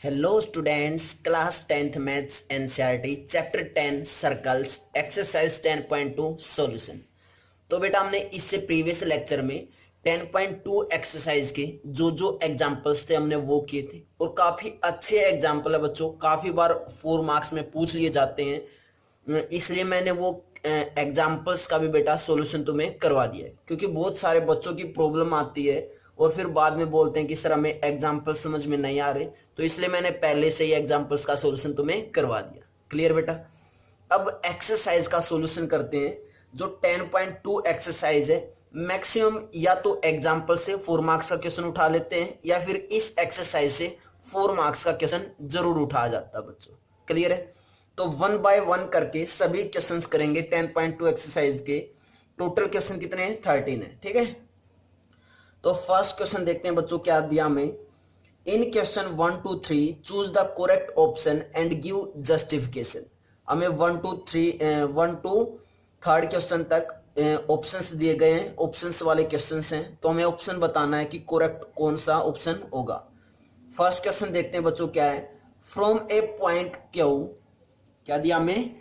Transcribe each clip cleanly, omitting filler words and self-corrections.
Hello students, class 10th maths NCERT chapter 10 circles exercise 10.2 solution. तो बेटा हमने इससे प्रीवियस लेक्चर में 10.2 एक्सरसाइज के जो जो एग्जांपल्स थे हमने वो किए थे और काफी अच्छे एग्जांपल है बच्चों, काफी बार 4 मार्क्स में पूछ लिए जाते हैं। इसलिए मैंने वो एग्जांपल्स का भी बेटा सॉल्यूशन तुम्हें करवा दिया है, क्योंकि बहुत सारे बच्चों की प्रॉब्लम आती है और फिर बाद में बोलते हैं कि सर हमें एग्जांपल समझ में नहीं आ रहे, तो इसलिए मैंने पहले से ही एग्जांपल्स का सॉल्यूशन तुम्हें करवा दिया। क्लियर बेटा? अब एक्सरसाइज का सॉल्यूशन करते हैं। जो 10.2 एक्सरसाइज है, मैक्सिमम या तो एग्जांपल से 4 मार्क्स का क्वेश्चन उठा लेते हैं या फिर इस एक्सरसाइज से 4 मार्क्स का क्वेश्चन जरूर उठाया जाता है बच्चों। क्लियर है? तो 1 बाय 1 करके सभी क्वेश्चंस करेंगे 10.2 एक्सरसाइज के। टोटल क्वेश्चन कितने हैं? 13 है। ठीक है, तो फर्स्ट क्वेश्चन देखते हैं बच्चों क्या दिया हमें। In question 1 to 3 choose the correct option and give justification. हमें 1 to 3rd क्वेश्चन तक ऑप्शंस दिए गए हैं, ऑप्शंस वाले क्वेश्चंस हैं, तो हमें ऑप्शन बताना है कि करेक्ट कौन सा ऑप्शन होगा। फर्स्ट क्वेश्चन देखते हैं बच्चों क्या है। फ्रॉम ए पॉइंट क्यू, क्या दिया हमें?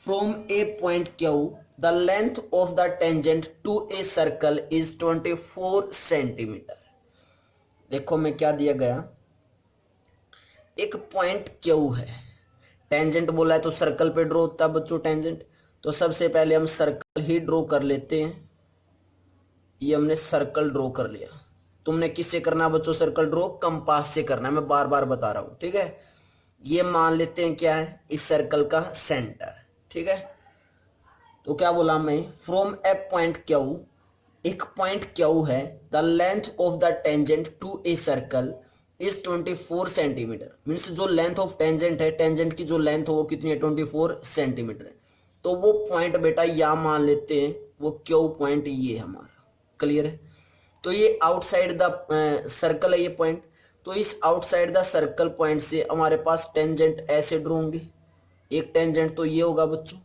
From a point Q the length of the tangent to a circle is 24 centimetre. देखो मैं क्या दिया गया, एक पॉइंट क्यू है, टेंजेंट बोला है तो सर्कल पे ड्रॉ होता है बच्चों टेंजेंट। तो सबसे पहले हम सर्कल ही ड्रॉ कर लेते हैं। ये हमने सर्कल ड्रॉ कर लिया। तुमने किससे करना है बच्चों सर्कल ड्रॉ? कंपास से करना है, मैं बार बार बता रहा हूं। ठीक है, ये मान लेते हैं क्या है, इस सर्कल का सेंटर। ठीक है, तो क्या बोला मैं? फ्रॉम ए पॉइंट क्यू, एक पॉइंट क्यू है, the length of the tangent to a circle is 24 centimetre. Means जो लेंथ ऑफ टेंजेंट है, टेंजेंट की जो लेंथ हो वो कितनी है? 24 सेंटीमीटर है। तो वो पॉइंट बेटा या मान लेते हैं, वो क्यू पॉइंट ये हमारा। क्लियर है? तो ये आउटसाइड द सर्कल है ये पॉइंट। तो इस आउटसाइड द सर्कल पॉइंट से हमारे पास टेंजेंट ऐसे ड्रॉ होंगे। एक टेंजेंट तो ये होगा बच्चों,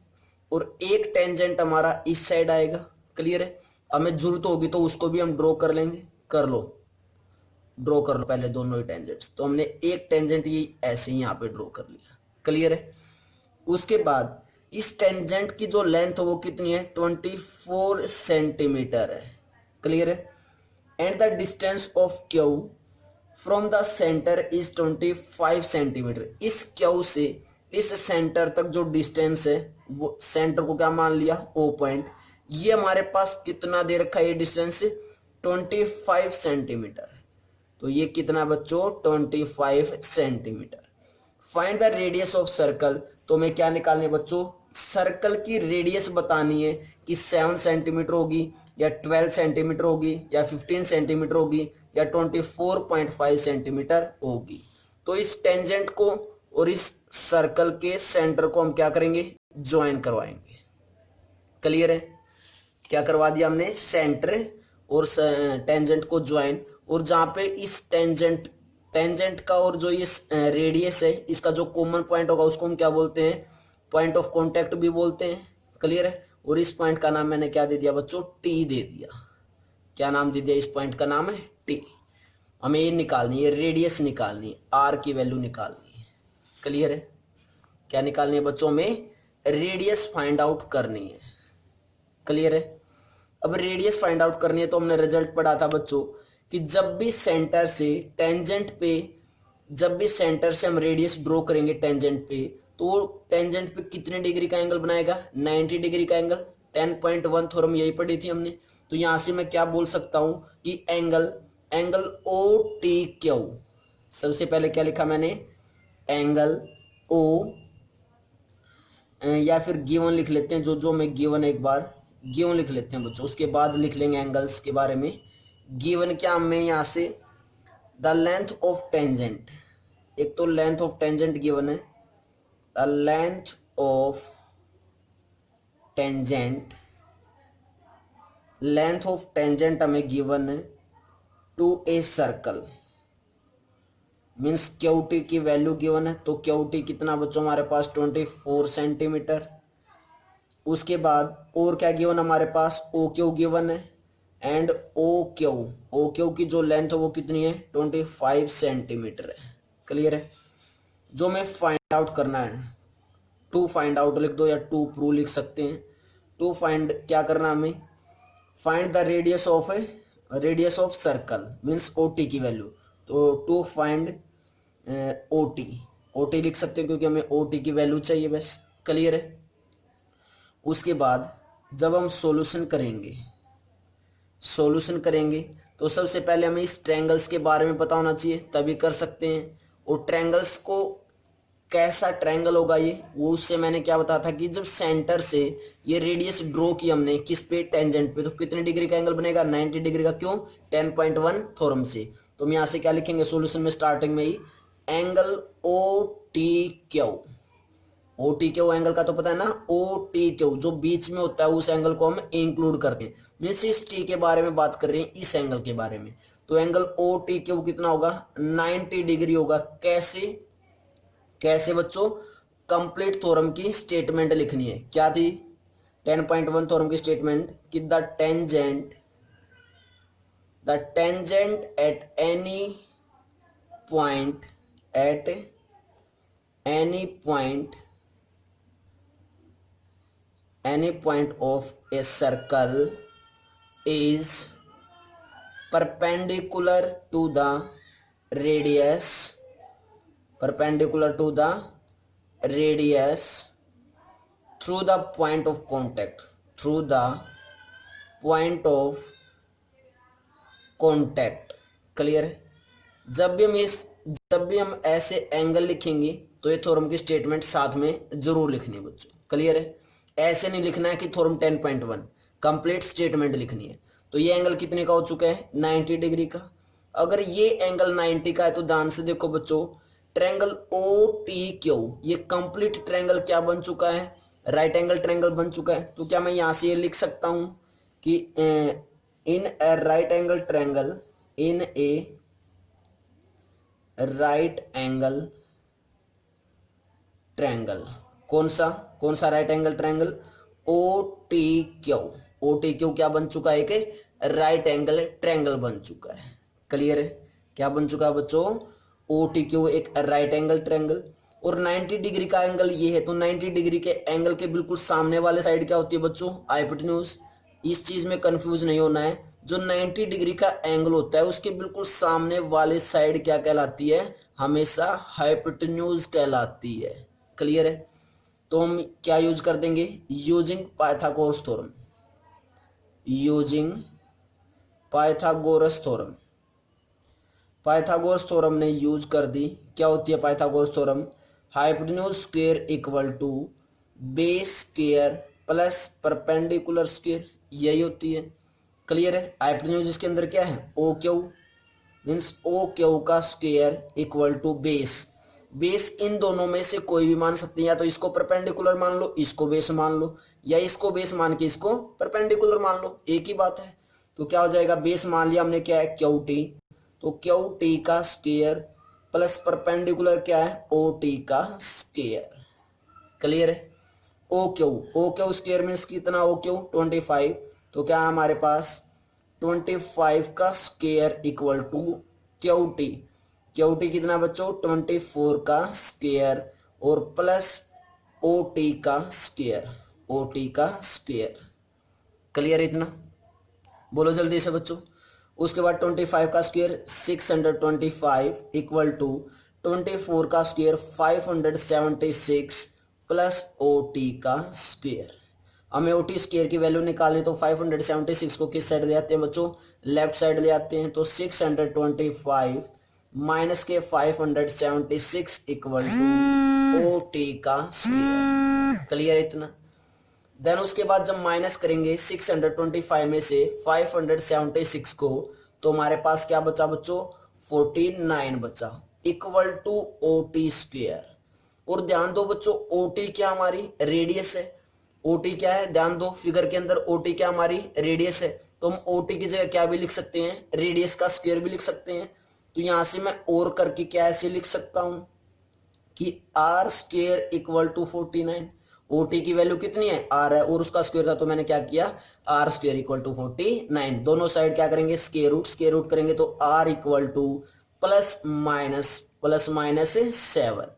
और एक टेंजेंट हमारा इस साइड आएगा। क्लियर है? हमें जरूरत होगी तो उसको भी हम ड्रॉ कर लेंगे। कर लो, ड्रॉ कर लो पहले दोनों ही टेंजेंट्स। तो हमने एक टेंजेंट ये ऐसे ही यहाँ पे ड्रॉ कर लिया। क्लियर है? उसके बाद इस टेंजेंट की जो लेंथ है वो कितनी है? 24 सेंटीमीटर है। क्लियर है? And the distance of Q from the centre is 25 centimetre. इस क्यू से इस सेंटर तक जो डिस्टेंस है, वो सेंटर को क्या मान लिया? O point. ये हमारे पास कितना दे रखा है? ये डिस्टेंस 25 सेंटीमीटर। तो ये कितना बच्चों? 25 centimetre. Find the radius of circle. तो मैं क्या निकालनी है बच्चों? सर्कल की रेडियस बतानी है कि 7 सेंटीमीटर होगी या 12 सेंटीमीटर होगी या 15 सेंटीमीटर होगी या 24.5 सेंटीमीटर होगी। तो इस टेंजेंट को और इस सर्कल के सेंटर को हम क्या करेंगे? ज्वाइन करवाएंगे। क्लियर है? क्या करवा दिया हमने? सेंटर और टेंजेंट को ज्वाइन। और जहां पे इस टेंजेंट का और जो ये रेडियस है, इसका जो कॉमन पॉइंट होगा उसको हम क्या बोलते हैं? पॉइंट ऑफ कांटेक्ट भी बोलते हैं। क्लियर है? और इस पॉइंट का नाम मैंने क्या दे दिया बच्चों? टी दे दिया। क्या नाम दे दिया? इस पॉइंट का नाम है टी। हमें ये निकालनी है, रेडियस निकालनी है, आर की वैल्यू निकालनी है। क्लियर है? क्या निकालनी है बच्चों? में रेडियस फाइंड आउट करनी है। क्लियर है? अब रेडियस फाइंड आउट करनी है तो हमने रिजल्ट पढ़ा था बच्चों कि जब भी सेंटर से टेंजेंट पे, जब भी सेंटर से हम रेडियस ड्रॉ करेंगे टेंजेंट पे, तो वो टेंजेंट पे कितने डिग्री का एंगल बनाएगा? 90 डिग्री का एंगल। 10.1 थ्योरम यही पढ़ी थी हमने। तो यहां से मैं क्या बोल सकता हूं कि angle angle O T Q. सबसे पहले क्या लिखा मैंने? एंगल ओ, या फिर गिवन लिख लेते हैं, जो जो मैं गिवन, एक बार गिवन लिख लेते हैं बच्चों, उसके बाद लिख लेंगे एंगल्स के बारे में। गिवन क्या हमें यहाँ से? द लेंथ ऑफ टेंजेंट, एक तो लेंथ ऑफ टेंजेंट गिवन है। The length of tangent, length of tangent हमें गिवन है to a circle. Means QT की वैल्यू गिवन है, तो क्यूटी कितना बच्चों हमारे पास? 24 सेंटीमीटर। उसके बाद और क्या गिवन हमारे पास? ओ क्यू गिवन है। एंड ओ क्यू की जो लेंथ है वो कितनी है? 25 सेंटीमीटर है। क्लियर है? जो हमें फाइंड आउट करना है, टू फाइंड आउट लिख दो या टू प्रूव लिख सकते हैं। टू फाइंड क्या करना हमें, find the radius of circle means O T की वैल्यू। तो टू फाइंड ओ टी लिख सकते हैं क्योंकि हमें ओ टी की वैल्यू चाहिए बस। क्लियर है। उसके बाद जब हम सॉल्यूशन करेंगे तो सबसे पहले हमें इस ट्रायंगल्स के बारे में पता होना चाहिए, तभी कर सकते हैं। और ट्रायंगल्स को कैसा ट्रायंगल होगा ये, वो उससे मैंने क्या बताया था कि जब सेंटर से ये रेडियस ड्रॉ की हमने किस पे, टेंजेंट पे, तो कितने डिग्री का एंगल बनेगा, 90 डिग्री का। क्यों, 10.1 थ्योरम से। तो हम यहाँ से क्या लिखेंगे सॉल्यूशन में, स्टार्टिंग में ही angle O T Q. O T Q angle का तो पता है ना, ओ टी क्यू जो बीच में होता है उस एंगल को हम इंक्लूड करते हैं। मीन्स इस टी के बारे में बात कर रहे हैं, इस एंगल के बारे में। तो एंगल ओ टी क्यू कितना होगा, 90 डिग्री होगा। कैसे कैसे बच्चों, कंप्लीट थ्योरम की स्टेटमेंट लिखनी है। क्या थी 10.1 थ्योरम की स्टेटमेंट कि the tangent at point any point of a circle is perpendicular to the radius through the point of contact, clear है। जब भी हम ऐसे एंगल लिखेंगे तो ये थ्योरम की स्टेटमेंट साथ में जरूर लिखनी है बच्चों। क्लियर है। ऐसे नहीं लिखना है कि थ्योरम 10.1, कंप्लीट स्टेटमेंट लिखनी है। तो ये एंगल कितने का हो चुका है, 90 डिग्री का। अगर ये एंगल 90 का है तो ध्यान से देखो बच्चों, ट्रायंगल ओ टी क्यू ये कंप्लीट ट्रायंगल क्या बन चुका है, राइट एंगल ट्रायंगल बन चुका है। तो क्या मैं यहां से ये लिख सकता हूं कि in a right angle triangle, in a right angle triangle, कौन सा right angle triangle, O T Q. O T Q क्या बन चुका है, कि राइट एंगल ट्रायंगल बन चुका है। क्लियर है। क्या बन चुका है बच्चों, ओ टी क्यू एक राइट एंगल ट्रायंगल। और 90 डिग्री का एंगल ये है, तो 90 डिग्री के एंगल के बिल्कुल सामने वाले साइड क्या होती है बच्चों, हाइपोटेन्यूज। इस चीज में कंफ्यूज नहीं होना है। जो 90 डिग्री का एंगल होता है उसके बिल्कुल सामने वाले साइड क्या कहलाती है, हमेशा हाइपोटेन्यूज कहलाती है। क्लियर है। तो हम क्या यूज कर देंगे, using Pythagoras theorem, Pythagoras theorem ने यूज कर दी। क्या होती है Pythagoras theorem, hypotenuse square equal to base square plus perpendicular square, यही होती है। क्लियर है। हाइपोटेन्यूज इसके अंदर क्या है, O Q, means O Q का स्क्वायर इक्वल टू बेस इन दोनों में से कोई भी मान सकते हैं, या तो इसको परपेंडिकुलर मान लो, इसको बेस मान लो, या इसको बेस मान के इसको परपेंडिकुलर मान लो, एक ही बात है। तो क्या हो जाएगा, बेस मान लिया हमने क्या है, क्यू टी। तो क्यू टी का स्क्वायर प्लस परपेंडिकुलर क्या है, ओ टी का स्क्वायर। क्लियर है। ओ क्यू स्क्वायर मीन्स कितना, ओ क्यू 25। तो क्या है हमारे पास 25 का square equal to Q T कितना बच्चों, 24 का स्क्वायर और प्लस ओ टी का स्क्वायर। क्लियर इतना, बोलो जल्दी से बच्चों। उसके बाद 25 का स्क्वायर 625 इक्वल टू 24 का स्क्वायर 576 प्लस ओ टी का स्क्वायर। हमें ओ टी स्क्वायर की वैल्यू निकालनी, तो 576 को किस साइड ले आते हैं बच्चों, लेफ्ट साइड ले आते हैं। तो 625 माइनस के 576 इक्वल टू ओ टी का स्क्वायर। क्लियर इतना। देन उसके बाद जब माइनस करेंगे 625 में से 576 को, तो हमारे पास क्या बचा बच्चों, 49 बचा equal to O T square. और ध्यान दो बच्चों, ओ टी क्या हमारी रेडियस है, ओ टी क्या है, ध्यान दो फिगर के अंदर, ओ टी क्या हमारी रेडियस है। तो हम ओ टी की जगह क्या भी लिख सकते हैं, रेडियस का स्क्वायर भी लिख सकते हैं। तो यहां से मैं और करके क्या ऐसे लिख सकता हूं कि R square equal to 49। O T की वैल्यू कितनी है, आर है, और उसका स्क्वायर था, तो मैंने क्या किया, आर स्क्वायर इक्वल टू 49। दोनों साइड क्या करेंगे, स्क्वायर रूट करेंगे। तो R equal to plus minus 7,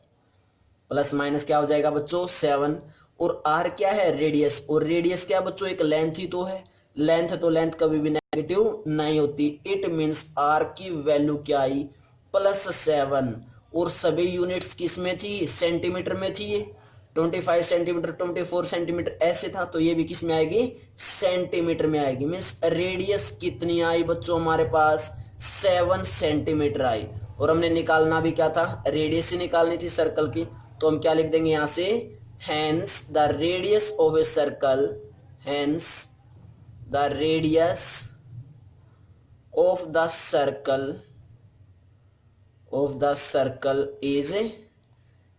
plus minus क्या हो जाएगा बच्चों 7, और आर क्या है रेडियस, और रेडियस क्या बच्चों एक लेंथ ही तो है, लेंथ तो लेंथ कभी भी नेगेटिव नहीं होती। इट मीन्स आर की वैल्यू क्या आई +7, और सभी यूनिट्स किस में थी सेंटीमीटर में थी, ये 25 सेंटीमीटर 24 सेंटीमीटर ऐसे था, तो ये भी किस में आएगी सेंटीमीटर में आएगी। मीन्स रेडियस कितनी आई बच्चों हमारे पास 7 सेंटीमीटर आई, और हमने निकालना भी क्या था रेडियस ही निकालनी थी सर्कल की, तो हम क्या लिख देंगे यहां से hence the radius of a circle, hence the radius of the circle is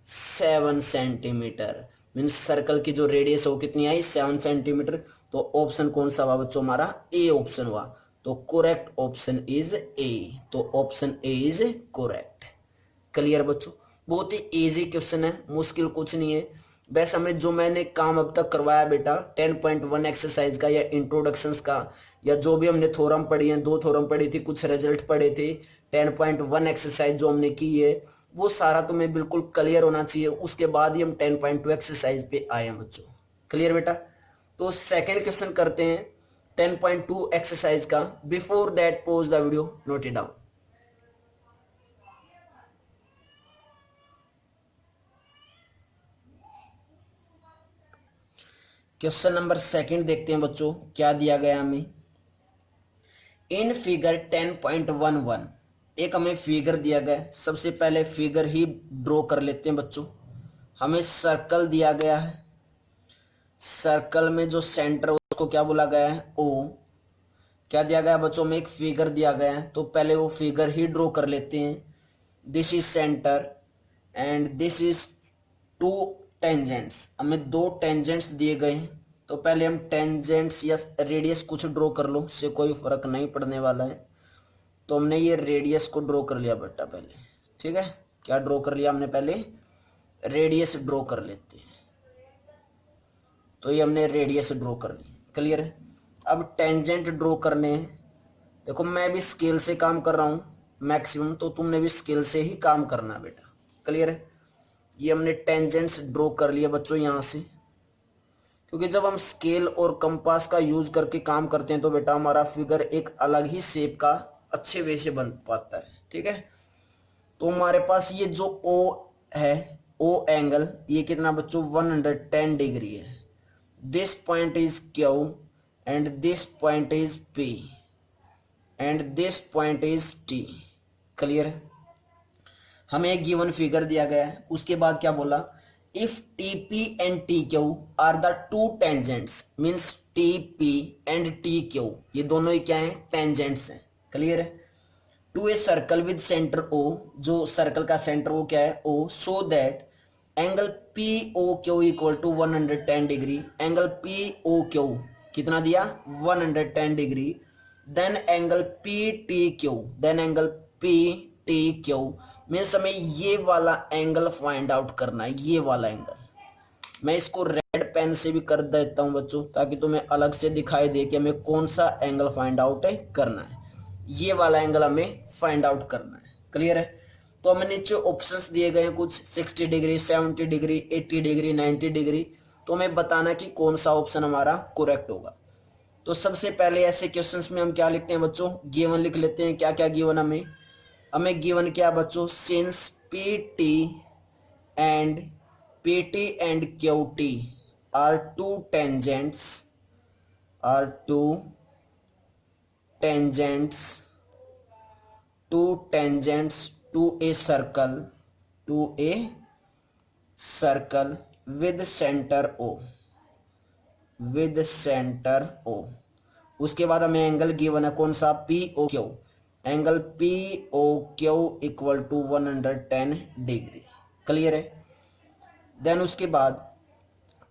7 centimetre. Means circle की जो रेडियस है वो कितनी आई 7 सेंटीमीटर। तो ऑप्शन कौन सा हुआ बच्चों हमारा ए ऑप्शन हुआ, तो करेक्ट ऑप्शन इज ए, तो option A is correct. Clear बच्चों, बहुत ही इजी क्वेश्चन है, मुश्किल कुछ नहीं है। वैसे हमें जो मैंने काम अब तक करवाया बेटा 10.1 एक्सरसाइज का या इंट्रोडक्शंस का, या जो भी हमने थ्योरम पढ़ी है, 2 थ्योरम पढ़ी थी, कुछ रिजल्ट पढ़े थे, 10.1 एक्सरसाइज जो हमने की है वो सारा तुम्हें बिल्कुल क्लियर होना चाहिए। उसके बाद ही हम 10.2 एक्सरसाइज पे आए हैं बच्चों। क्लियर बेटा, तो सेकेंड क्वेश्चन करते हैं 10.2 एक्सरसाइज का। Before that pause the video, note it down. Question number second देखते हैं बच्चों क्या दिया गया हमें। इन फिगर 10.11 एक हमें फिगर दिया गया है। सबसे पहले फिगर ही ड्रॉ कर लेते हैं बच्चों। हमें सर्कल दिया गया है, सर्कल में जो सेंटर है उसको क्या बोला गया है ओ। क्या दिया गया बच्चों में एक फिगर दिया गया है, तो पहले वो फिगर ही ड्रॉ कर लेते हैं। This is centre and this is 2 tangents. हमें 2 टेंजेंट्स दिए गए हैं, तो पहले हम टेंजेंट्स या रेडियस कुछ ड्रॉ कर लो, उससे कोई फर्क नहीं पड़ने वाला है। तो हमने ये रेडियस को ड्रॉ कर लिया बेटा पहले, ठीक है। क्या ड्रॉ कर लिया हमने पहले रेडियस ड्रॉ कर लेते हैं, तो ये हमने रेडियस ड्रॉ कर ली। क्लियर है, अब टेंजेंट ड्रॉ करने हैं। देखो मैं भी स्केल से काम कर रहा हूँ मैक्सिमम, तो तुमने भी स्केल से ही काम करना है बेटा। क्लियर है, ये हमने टेंजेंट्स ड्रॉ कर लिया बच्चों यहाँ से, क्योंकि जब हम स्केल और कंपास का यूज करके काम करते हैं तो बेटा हमारा फिगर एक अलग ही शेप का अच्छे वे से बन पाता है। ठीक है, तो हमारे पास ये जो ओ है, ओ एंगल, ये कितना बच्चों 110 डिग्री है। This point is Q and this point is P and this point is T. Clear है, हमें एक गिवन फिगर दिया गया है। उसके बाद क्या बोला, if TP and T Q are the 2 tangents, means TP and T Q ये दोनों ही क्या है टेंजेंट्स हैं। क्लियर है, to a circle with centre O, जो सर्कल का सेंटर वो क्या है O, so that angle P O Q equal to 110 degree. Angle P O Q कितना दिया 110 degree. Then angle P T Q, then angle P T Q means हमें ये वाला एंगल फाइंड आउट करना है। ये वाला एंगल मैं इसको रेड पेन से भी कर देता हूं बच्चों, ताकि तुम्हें अलग से दिखाई दे कि हमें कौन सा एंगल फाइंड आउट है करना है। ये वाला एंगल हमें फाइंड आउट करना है। क्लियर है, तो हमें नीचे ऑप्शंस दिए गए हैं कुछ 60 डिग्री 70 डिग्री 80 डिग्री 90 डिग्री, तो हमें बताना कि कौन सा ऑप्शन हमारा करेक्ट होगा। तो सबसे पहले ऐसे क्वेश्चंस में हम क्या लिखते हैं बच्चों, गिवन लिख लेते हैं। क्या क्या गिवन हमें गिवन क्या बच्चों, since P T and Q T are two tangents to a circle with centre O. उसके बाद हमें एंगल गिवन है कौन सा, P O Q. Angle P O Q equal to 110 degree. Clear है, देन उसके बाद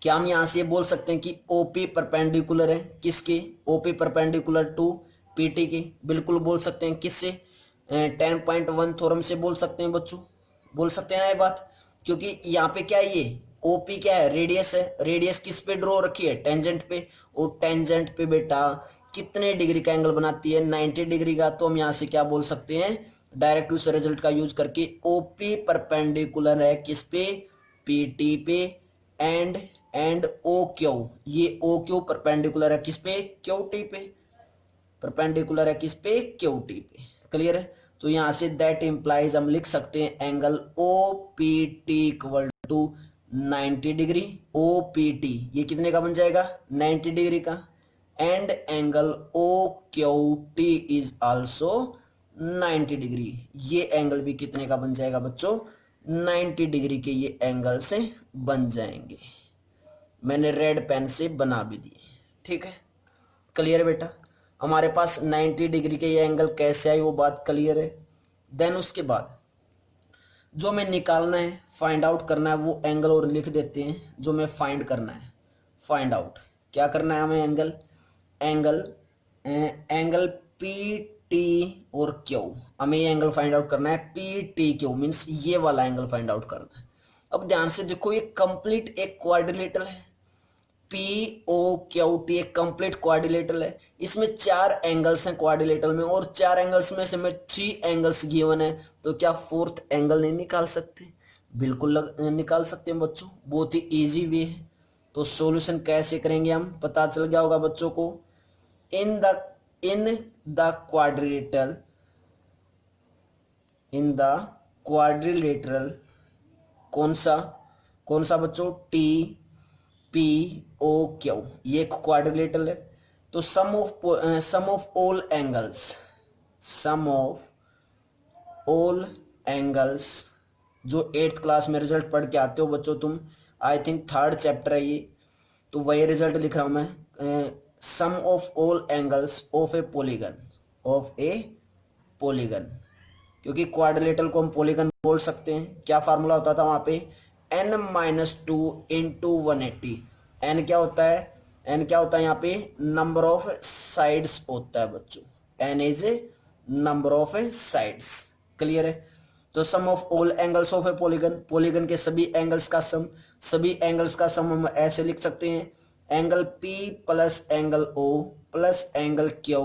क्या हम यहां से बोल सकते हैं कि ओपी परपेंडिकुलर है किसके, ओपी परपेंडिकुलर टू पीटी के। बिल्कुल बोल सकते हैं, किससे 10.1 थ्योरम से बोल सकते हैं बच्चों, बोल सकते हैं ना ये बात। क्योंकि यहाँ पे क्या है, ये ओपी क्या है रेडियस है, रेडियस किस पे ड्रॉ रखी है टेंजेंट पे, और टेंजेंट पे बेटा कितने डिग्री का एंगल बनाती है 90 डिग्री का। तो हम यहाँ से क्या बोल सकते हैं डायरेक्ट उस रिजल्ट का यूज करके, ओपी परपेंडिकुलर है किस पे पी टी पे एंड ओ क्यू, ये ओ क्यू परपेंडिकुलर है किस पे, क्यू टी पे, परपेंडिकुलर है किस पे, क्यू टी पे। क्लियर है। तो यहां से दैट इंप्लाइज हम लिख सकते हैं angle O P T equal to 90 degree. O P T ये कितने का बन जाएगा, 90 डिग्री का। And angle O Q T is also 90 degree, ये एंगल भी कितने का बन जाएगा बच्चों, 90 डिग्री के ये एंगल से बन जाएंगे। मैंने रेड पेन से बना भी दिए, ठीक है। क्लियर है बेटा। हमारे पास 90 डिग्री के ये एंगल कैसे आए वो बात क्लियर है। देन उसके बाद जो हमें निकालना है, फाइंड आउट करना है, वो एंगल और लिख देते हैं जो हमें फाइंड करना है। फाइंड आउट क्या करना है हमें, angle angle angle P T और क्यू, हमें ये एंगल फाइंड आउट करना है, पी टी क्यू मीन्स ये वाला एंगल फाइंड आउट करना है। अब ध्यान से देखो, ये कंप्लीट एक क्वाड्रिलेटरल है, पी ओ क्यू टी एक कंप्लीट क्वाड्रिलेटरल है। इसमें 4 एंगल्स हैं क्वाड्रिलेटरल में, और 4 एंगल्स में से हमें 3 एंगल्स गिवन है, तो क्या 4th एंगल नहीं निकाल सकते, बिल्कुल निकाल सकते हैं बच्चों, बहुत ही इजी वे है। तो सॉल्यूशन कैसे करेंगे हम, पता चल गया होगा बच्चों को। In the quadrilateral, in the quadrilateral, कौन सा बच्चों, टी पी ओ क्यू, ये क्वाड्रिलेटरल है। तो sum of all angles, sum of all angles, जो 8th क्लास में रिजल्ट पढ़ के आते हो बच्चों तुम, आई थिंक 3rd चैप्टर है ये, तो वही रिजल्ट लिख रहा हूं मैं। Sum of all angles of a polygon, of a polygon, क्योंकि क्वाड्रिलेटरल को हम पॉलीगन बोल सकते हैं। क्या फार्मूला होता था वहां पे, n-2 इंटू 180। एन क्या होता है, एन क्या होता है यहाँ पे, नंबर ऑफ साइड्स होता है बच्चों, n is a number of sides. Clear है। तो sum of all angles of a polygon, polygon के सभी एंगल्स का सम, सभी एंगल्स का सम हम ऐसे लिख सकते हैं, angle P plus angle O plus angle Q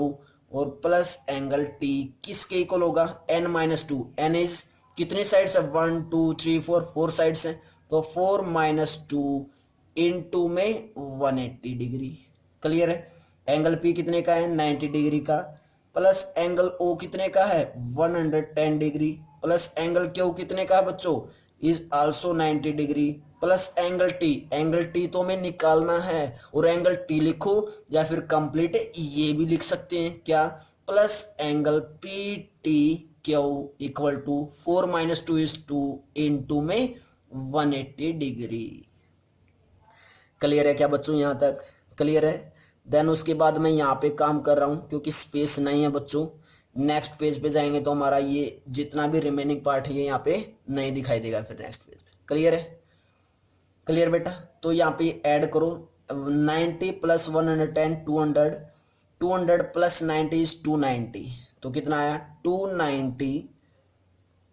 और प्लस एंगल T किसके इक्वल होगा, n-2। n इज कितनी साइड्स है, 1 2 3 4, 4 साइड्स हैं, तो 4-2 इंटू में 180 डिग्री। क्लियर है। एंगल P कितने का है, 90 डिग्री का, प्लस एंगल O कितने का है, 110 डिग्री, प्लस एंगल Q कितने का है बच्चों, is also 90 degree, plus angle T, angle T तो हमें निकालना है, और एंगल T लिखो या फिर कंप्लीट ये भी लिख सकते हैं क्या, plus angle P T Q equal to 4-2 is 2 into में 180 डिग्री। क्लियर है क्या बच्चों, यहां तक क्लियर है। देन उसके बाद मैं यहाँ पे काम कर रहा हूँ क्योंकि स्पेस नहीं है बच्चों, नेक्स्ट पेज पे जाएंगे तो हमारा ये जितना भी रिमेनिंग पार्ट है ये यहाँ पे नहीं दिखाई देगा फिर नेक्स्ट पेज पे। क्लियर है, क्लियर बेटा। तो यहाँ पे ऐड करो, 90 प्लस 110 200, 200 प्लस 90 इज 290, तो कितना आया 290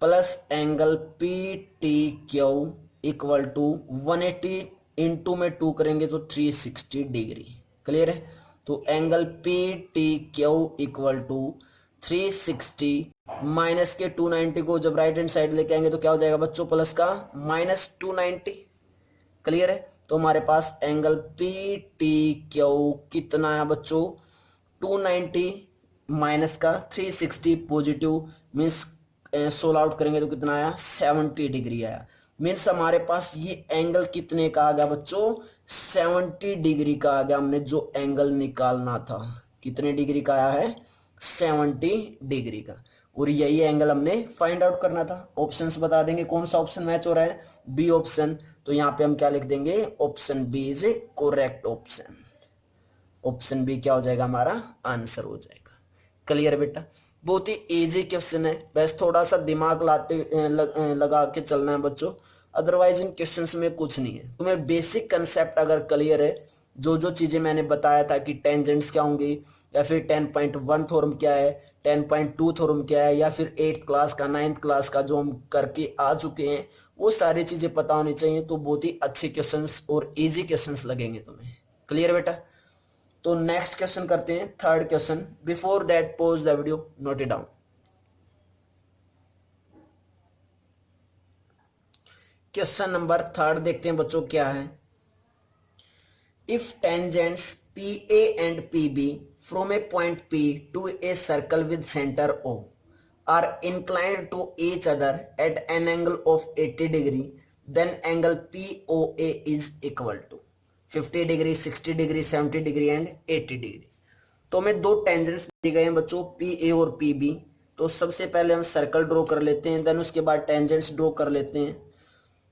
plus angle P T Q equal to 180 into में 2 करेंगे तो 360 डिग्री। क्लियर है। तो angle P T Q equal to 360 minus के 290 को जब राइट हैंड साइड लेके आएंगे तो क्या हो जाएगा बच्चों, प्लस का -290। क्लियर है। तो हमारे पास एंगल पी टी क्यू कितना है बच्चों, 290 माइनस का 360 पॉजिटिव, मीन्स सोल आउट करेंगे तो कितना आया, 70 डिग्री आया। मीन्स हमारे पास ये एंगल कितने का आ गया बच्चों, 70 डिग्री का आ गया। हमने जो एंगल निकालना था कितने डिग्री का आया है, 70 डिग्री का, और यही एंगल हमने फाइंड आउट करना था। ऑप्शंस बता देंगे कौन सा ऑप्शन मैच हो रहा है, बी ऑप्शन। तो यहाँ पे हम क्या लिख देंगे, option B is a correct option. Option B क्या हो जाएगा, हमारा आंसर हो जाएगा। क्लियर बेटा, बहुत ही इजी क्वेश्चन है, बस थोड़ा सा दिमाग लगा के चलना है बच्चों, अदरवाइज इन क्वेश्चंस में कुछ नहीं है। तुम्हें बेसिक कंसेप्ट अगर क्लियर है, जो जो चीजें मैंने बताया था कि टेंजेंट्स क्या होंगी, या फिर 10.1 थ्योरम क्या है, 10.2 थ्योरम क्या है, या फिर 8th क्लास का 9th क्लास का जो हम करके आ चुके हैं, वो सारी चीजें पता होनी चाहिए। तो बहुत ही अच्छे क्वेश्चंस और इजी क्वेश्चंस लगेंगे तुम्हें। क्लियर बेटा। तो नेक्स्ट क्वेश्चन करते हैं, 3rd question. Before that pause the video, note it down. Question number 3 देखते हैं बच्चों क्या है। If tangents P A and P B from a point P to a circle with centre O are inclined to each other at an angle of 80 degree, then angle P O A is equal to 50 degree, 60 degree, 70 degree and 80 degree. तो हमें दो tangents दिए गए हैं बच्चों, P A और P B. तो सबसे पहले हम सर्कल ड्रॉ कर लेते हैं, देन उसके बाद टेंजेंट्स ड्रॉ कर लेते हैं।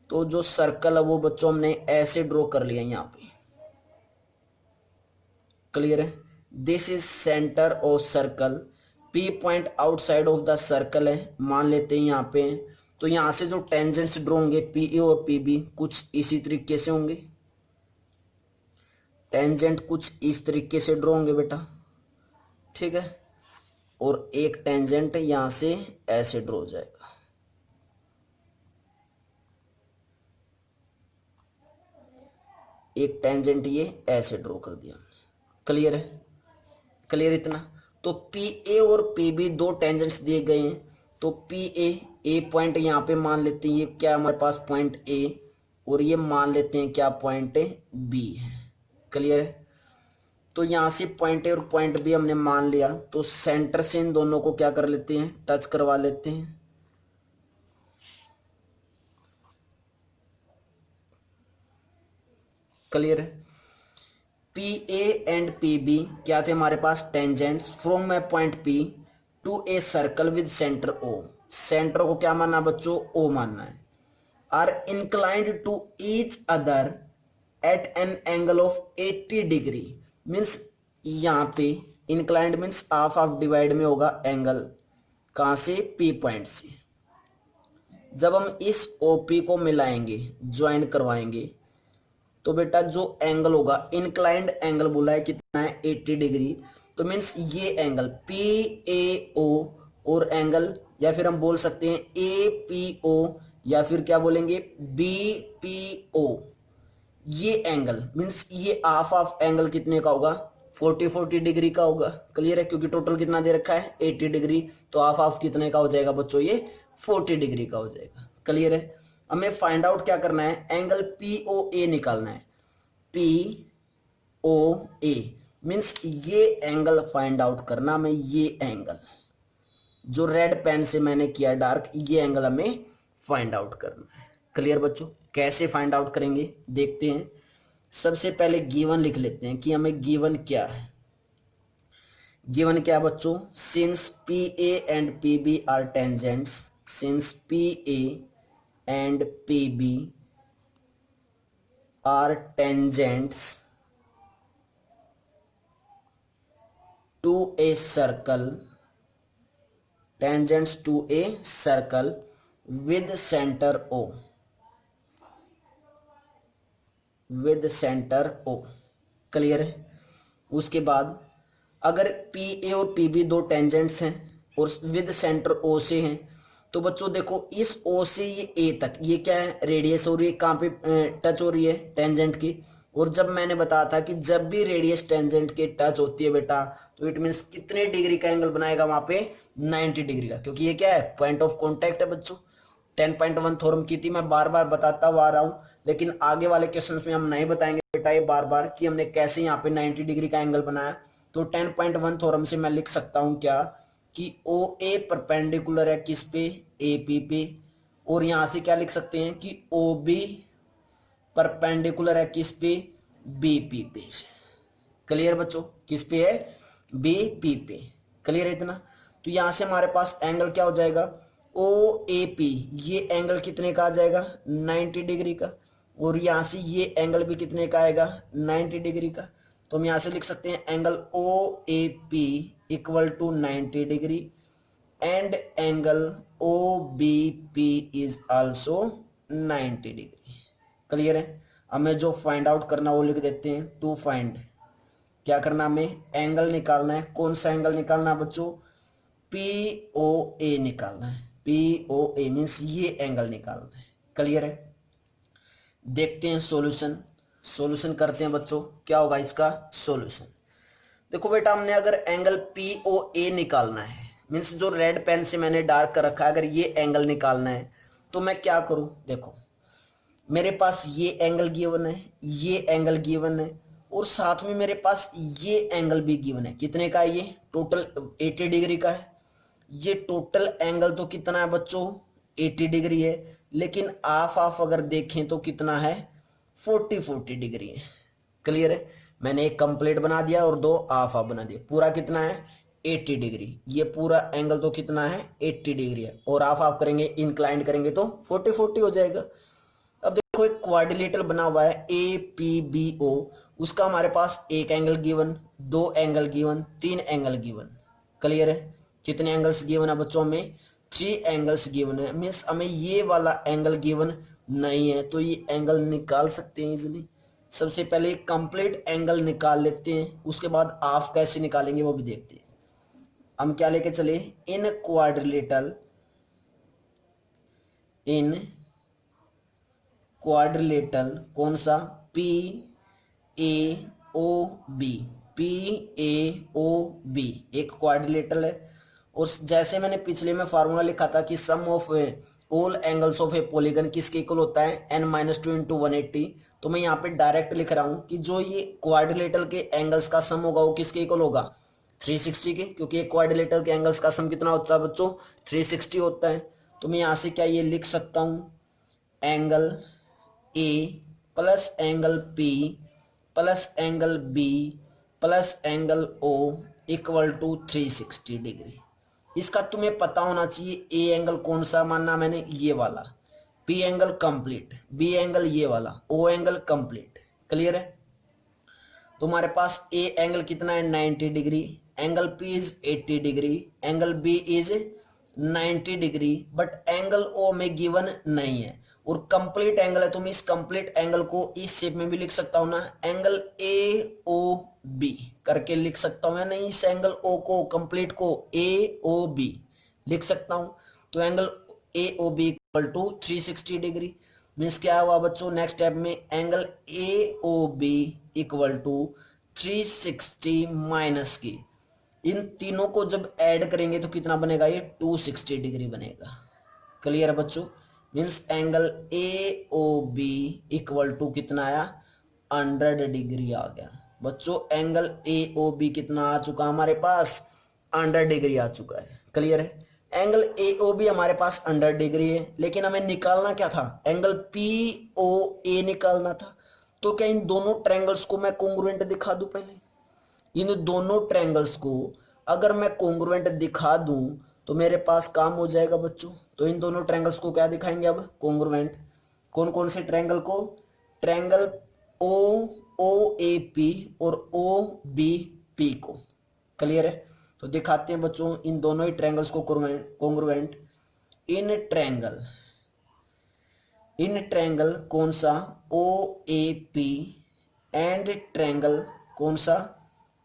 तो जो सर्कल है वो बच्चों हमने ऐसे ड्रॉ कर लिया यहाँ पे, क्लियर है। This is centre of circle, P point outside of the circle है, मान लेते हैं यहाँ पे। तो यहाँ से जो टेंजेंट्स ड्रॉ होंगे पी ए और पी बी कुछ इसी तरीके से होंगे, टेंजेंट कुछ इस तरीके से ड्रॉ होंगे बेटा, ठीक है। और एक टेंजेंट यहां से ऐसे ड्रॉ हो जाएगा, एक टेंजेंट ये ऐसे ड्रॉ कर दिया, क्लियर है, क्लियर इतना। तो पी ए और पी बी दो टेंजेंट्स दिए गए हैं। तो पी ए पॉइंट यहाँ पे मान लेते हैं, ये क्या हमारे पास पॉइंट ए, और ये मान लेते हैं क्या पॉइंट बी है, क्लियर है। तो यहां से पॉइंट ए और पॉइंट बी हमने मान लिया, तो सेंटर से इन दोनों को क्या कर लेते हैं, टच करवा लेते हैं, क्लियर है। P A and P B क्या थे हमारे पास, tangents from a point P to a circle with centre O. Centre को क्या मानना बच्चों, ओ मानना है। Are inclined to each other at an angle of 80 degree, means यहाँ पे inclined means half half divide में होगा एंगल, कहाँ से, पी पॉइंट से। जब हम इस ओपी को मिलाएंगे, ज्वाइन करवाएंगे, तो बेटा जो एंगल होगा, इंक्लाइंड एंगल बोला है कितना है, 80 डिग्री। तो मीन्स ये एंगल पी ए ओ और एंगल, या फिर हम बोल सकते हैं ए पी ओ, या फिर क्या बोलेंगे बी पी ओ। ये एंगल मीन्स ये हाफ हाफ एंगल कितने का होगा, 40 डिग्री का होगा, क्लियर है। क्योंकि टोटल कितना दे रखा है 80 डिग्री, तो हाफ हाफ कितने का हो जाएगा बच्चों, ये 40 डिग्री का हो जाएगा, क्लियर है। हमें फाइंड आउट क्या करना है, एंगल पी ओ ए निकालना है। पी ओ ए मीन्स ये एंगल फाइंड आउट करना हमें, ये एंगल जो रेड पेन से मैंने किया डार्क, ये एंगल हमें फाइंड आउट करना है, क्लियर बच्चों। कैसे फाइंड आउट करेंगे देखते हैं। सबसे पहले गिवन लिख लेते हैं कि हमें गिवन क्या है। गिवन क्या बच्चों, since P A and P B are tangents, since P A and P B are tangents to a circle, tangents to a circle with centre O, with centre O, clear है। उसके बाद अगर P A और P B दो tangents हैं और with centre ओ से हैं, तो बच्चों देखो इस ओ से ये ए तक, ये क्या है, रेडियस हो रही है, कहाँ पे टच हो रही है, टेंजेंट की। और जब मैंने बताया था कि जब भी रेडियस टेंजेंट के टच होती है बेटा, तो इट मीन्स कितने डिग्री का एंगल बनाएगा वहां पे, 90 डिग्री का, क्योंकि ये क्या है, पॉइंट ऑफ कॉन्टेक्ट है बच्चों। 10.1 थ्योरम की थी, मैं बार बार बताता हुआ आ रहा हूँ, लेकिन आगे वाले क्वेश्चंस में हम नहीं बताएंगे बेटा ये बार बार कि हमने कैसे यहाँ पे 90 डिग्री का एंगल बनाया। तो 10.1 थ्योरम से मैं लिख सकता हूँ क्या, कि ओ ए परपेंडिकुलर है किस पे, ए पी पे। और यहां से क्या लिख सकते हैं कि ओ बी परपेंडिकुलर है किस पे, बी पी पे। क्लियर बच्चों, किस पे है, बी पी पे, क्लियर है इतना। तो यहां से हमारे पास एंगल क्या हो जाएगा, ओ ए पी, ये एंगल कितने का आ जाएगा, 90 डिग्री का। और यहां से ये एंगल भी कितने का आएगा, 90 डिग्री का। तो हम यहां से लिख सकते हैं angle O A P equal to 90 degree and angle O B P is also 90 degree, clear है। हमें जो फाइंड आउट करना वो लिख देते हैं, टू फाइंड, क्या करना हमें, एंगल निकालना है। कौन सा एंगल निकालना है बच्चों, पी ओ ए निकालना है, पी ओ ए मीन्स ये एंगल निकालना है, क्लियर है। देखते हैं सॉल्यूशन, सॉल्यूशन करते हैं बच्चों, क्या होगा इसका सॉल्यूशन। देखो बेटा, हमने अगर एंगल पी ओ ए निकालना है, मीन्स जो रेड पेन से मैंने डार्क कर रखा है, अगर ये एंगल निकालना है, तो मैं क्या करूं, देखो मेरे पास ये एंगल गिवन है, ये एंगल गिवन है, और साथ में मेरे पास ये एंगल भी गिवन है। कितने का है? ये टोटल 80 डिग्री का है। ये टोटल एंगल तो कितना है बच्चों? 80 डिग्री है, लेकिन हाफ हाफ अगर देखें तो कितना है? 40 डिग्री है। क्लियर है? मैंने एक कंप्लीट बना दिया और दो हाफ हाफ बना दिया। पूरा कितना है? 80 डिग्री। ये पूरा एंगल तो कितना है? 80 डिग्री है, और हाफ हाफ करेंगे, इंक्लाइंड करेंगे तो 40 हो जाएगा। अब देखो एक क्वाड्रिलेटरल बना हुआ है ए पी बी ओ, उसका हमारे पास एक एंगल गिवन, दो एंगल गिवन, तीन एंगल गिवन। क्लियर है? कितने एंगल्स गिवन है बच्चों में? 3 एंगल्स गिवन है। मीन्स हमें ये वाला एंगल गिवन नहीं है, तो ये एंगल निकाल सकते हैं इजिली। सबसे पहले कंप्लीट एंगल निकाल लेते हैं, उसके बाद हाफ कैसे निकालेंगे वो भी देखते हैं। हम क्या लेके चले? इन क्वाड्रिलेटरल कौन सा? P A O B, P A O B एक क्वाड्रिलेटरल है। और जैसे मैंने पिछले में फार्मूला लिखा था कि sum of all angles of a polygon किसके इक्वल होता है? n-2 into 180। तो मैं यहाँ पे डायरेक्ट लिख रहा हूँ कि जो ये क्वाड्रिलेटरल के एंगल्स का सम होगा वो किसके इक्वल होगा? 360 के, क्योंकि एक क्वाड्रिलेटरल के एंगल्स का सम कितना होता है बच्चों? 360 होता है। तो मैं यहाँ से क्या ये लिख सकता हूँ? Angle A plus angle P plus angle B plus angle O equal to 360 degree. इसका तुम्हें पता होना चाहिए ए एंगल कौन सा मानना मैंने? ये वाला। P angle complete, B angle ये वाला, ओ एंगल कंप्लीट। क्लियर है? तुम्हारे पास ए एंगल कितना है? 90 degree. Angle P is 80 degree, angle B is 90 degree, but angle O में गिवन नहीं है। और कंप्लीट एंगल है, तुम इस कंप्लीट एंगल को इस शेप में भी लिख सकता हूं ना, एंगल ए ओ बी करके लिख सकता हूं या नहीं? इस एंगल ओ को, कंप्लीट को ए ओ बी लिख सकता हूं। तो angle A O B equal to 360 degree. Means क्या हुआ बच्चों? नेक्स्ट स्टेप में angle A O B equal to 360 minus की, इन तीनों को जब ऐड करेंगे तो कितना बनेगा? ये 260 डिग्री बनेगा। क्लियर है बच्चों? Means angle A O B equal to कितना आया? 100 डिग्री आ गया। बच्चों एंगल ए ओ बी कितना आ चुका हमारे पास? 100 डिग्री आ चुका है। क्लियर है? एंगल ए ओ बी हमारे पास 100 डिग्री है, लेकिन हमें निकालना क्या था? एंगल पी ओ ए निकालना था। तो क्या इन दोनों ट्रायंगल्स को मैं कोंग्रुएंट दिखा दूं? पहले इन दोनों ट्रायंगल्स को अगर मैं कोंग्रुएंट दिखा दूं तो मेरे पास काम हो जाएगा बच्चों। तो इन दोनों ट्रायंगल्स को क्या दिखाएंगे अब? कोंग्रुएंट। कौन कौन से ट्रायंगल को? Triangle O O A P और ओ बी पी को। क्लियर है? तो दिखाते हैं बच्चों इन दोनों ही ट्रायंगल्स को कोंग्रुएंट। इन ट्रायंगल कौन सा? O A P and triangle कौन सा?